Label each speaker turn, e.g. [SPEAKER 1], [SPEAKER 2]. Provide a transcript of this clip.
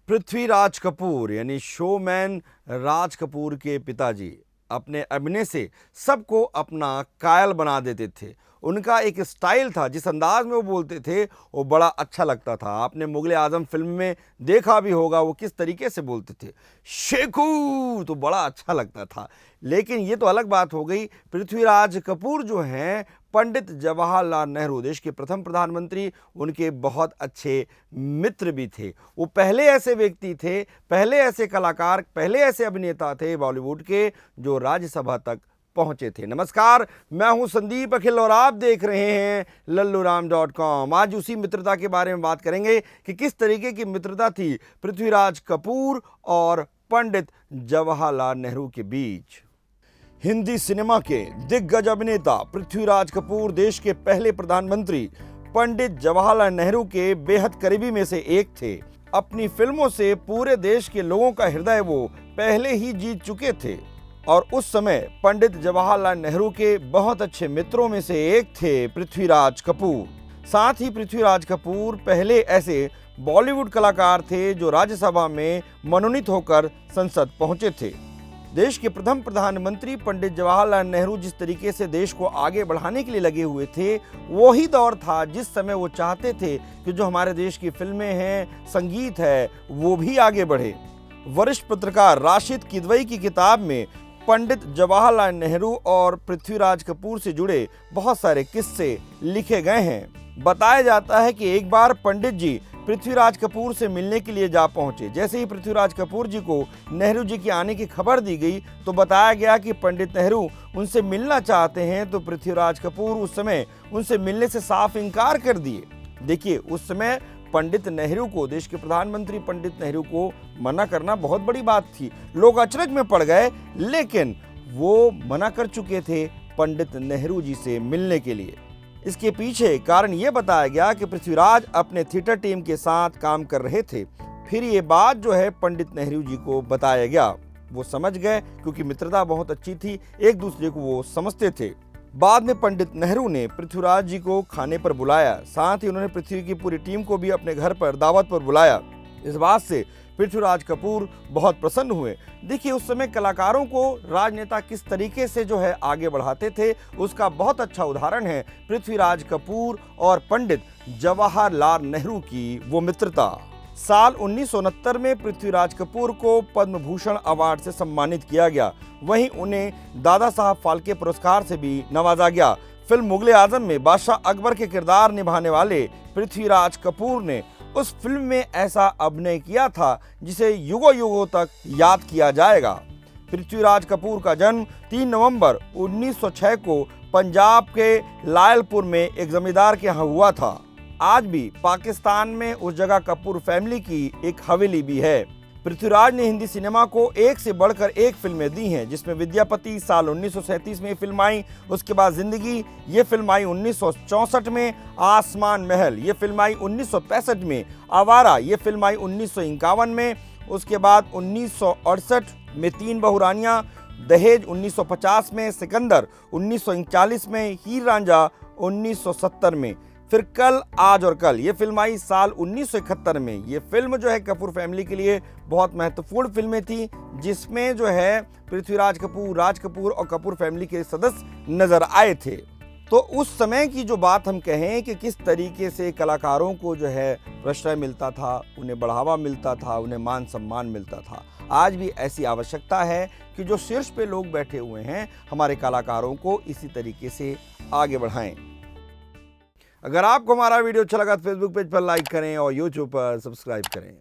[SPEAKER 1] पृथ्वीराज कपूर यानी शोमैन राज कपूर के पिताजी अपने अभिनय से सबको अपना कायल बना देते थे। उनका एक स्टाइल था, जिस अंदाज में वो बोलते थे वो बड़ा अच्छा लगता था। आपने मुगले आजम फिल्म में देखा भी होगा वो किस तरीके से बोलते थे, शेखू, तो बड़ा अच्छा लगता था। लेकिन ये तो अलग बात हो गई। पृथ्वीराज कपूर जो हैं पंडित जवाहरलाल नेहरू, देश के प्रथम प्रधानमंत्री, उनके बहुत अच्छे मित्र भी थे। वो पहले ऐसे व्यक्ति थे, पहले ऐसे कलाकार, पहले ऐसे अभिनेता थे बॉलीवुड के जो राज्यसभा तक पहुंचे थे। नमस्कार, मैं हूं संदीप अखिल और आप देख रहे हैं लल्लूराम.com। आज उसी मित्रता के बारे में बात करेंगे कि किस तरीके की मित्रता थी पृथ्वीराज कपूर और पंडित जवाहरलाल नेहरू के बीच। हिंदी सिनेमा के दिग्गज अभिनेता पृथ्वीराज कपूर देश के पहले प्रधानमंत्री पंडित जवाहरलाल नेहरू के बेहद करीबी में से एक थे। अपनी फिल्मों से पूरे देश के लोगों का हृदय वो पहले ही जीत चुके थे और उस समय पंडित जवाहरलाल नेहरू के बहुत अच्छे मित्रों में से एक थे पृथ्वीराज कपूर। साथ ही पृथ्वीराज कपूर पहले ऐसे बॉलीवुड कलाकार थे जो राज्यसभा में मनोनीत होकर संसद पहुंचे थे। देश के प्रथम प्रधानमंत्री पंडित जवाहरलाल नेहरू जिस तरीके से देश को आगे बढ़ाने के लिए लगे हुए थे, वही दौर था जिस समय वो चाहते थे कि जो हमारे देश की फिल्में हैं, संगीत है, वो भी आगे बढ़े। वरिष्ठ पत्रकार राशिद किदवई की किताब में पंडित जवाहरलाल नेहरू और पृथ्वीराज कपूर से जुड़े बहुत सारे किस्से लिखे गए हैं। बताया जाता है कि एक बार पंडित जी पृथ्वीराज कपूर से मिलने के लिए जा पहुंचे। जैसे ही पृथ्वीराज कपूर जी को नेहरू जी के आने की खबर दी गई तो बताया गया कि पंडित नेहरू उनसे मिलना चाहते हैं, तो पृथ्वीराज कपूर उस समय उनसे मिलने से साफ इनकार कर दिए। देखिए, उस समय पंडित नेहरू को, देश के प्रधानमंत्री पंडित नेहरू को मना करना बहुत बड़ी बात थी। लोग अचरज में पड़ गए, लेकिन वो मना कर चुके थे पंडित नेहरू जी से मिलने के लिए। इसके पीछे कारण ये बताया गया कि पृथ्वीराज अपने थिएटर टीम के साथ काम कर रहे थे। फिर ये बात जो है पंडित नेहरू जी को बताया गया। वो समझ गए क्योंकि मित्रता बहुत अच्छी थी, एक दूसरे को वो समझते थे। बाद में पंडित नेहरू ने पृथ्वीराज जी को खाने पर बुलाया। साथ ही उन्होंने पृथ्वी की पूरी टीम को भी अपने घर पर दावत पर बुलाया। इस बात से पृथ्वीराज कपूर बहुत प्रसन्न हुए। देखिए, उस समय कलाकारों को राजनेता किस तरीके से जो है आगे बढ़ाते थे, उसका बहुत अच्छा उदाहरण है पृथ्वीराज कपूर और पंडित जवाहरलाल नेहरू की वो मित्रता। साल 1969 में पृथ्वीराज कपूर को पद्म भूषण अवार्ड से सम्मानित किया गया। वहीं उन्हें दादा साहब फाल्के पुरस्कार से भी नवाजा गया। फिल्म मुगले आजम में बादशाह अकबर के किरदार निभाने वाले पृथ्वीराज कपूर ने उस फिल्म में ऐसा अभिनय किया था जिसे युगों युगों तक याद किया जाएगा। पृथ्वीराज कपूर का जन्म 3 नवंबर 1906 को पंजाब के लायलपुर में एक जमींदार के यहाँ हुआ था। आज भी पाकिस्तान में उस जगह कपूर फैमिली की एक हवेली भी है। पृथ्वीराज ने हिंदी सिनेमा को एक से बढ़कर एक फिल्में दी हैं, जिसमें विद्यापति साल 1937 में फिल्म आई, उसके बाद जिंदगी ये फिल्म आई 1964 में, आसमान महल ये फिल्म आई 1965 में, आवारा ये फिल्म आई 1951 में, उसके बाद 1968 में तीन बहुरानियां, दहेज 1950 में, सिकंदर 1939 में, हीर रांझा 1970 में, फिर कल आज और कल ये फिल्म आई साल 1971 में। ये फिल्म जो है कपूर फैमिली के लिए बहुत महत्वपूर्ण फिल्में थी, जिसमें जो है पृथ्वीराज कपूर, राज कपूर और कपूर फैमिली के सदस्य नजर आए थे। तो उस समय की जो बात हम कहें कि किस तरीके से कलाकारों को जो है प्रश्रय मिलता था, उन्हें बढ़ावा मिलता था, उन्हें मान सम्मान मिलता था। आज भी ऐसी आवश्यकता है कि जो शीर्ष पे लोग बैठे हुए हैं, हमारे कलाकारों को इसी तरीके से आगे बढ़ाएं। अगर आपको हमारा वीडियो अच्छा लगा तो फेसबुक पेज पर लाइक करें और यूट्यूब पर सब्सक्राइब करें।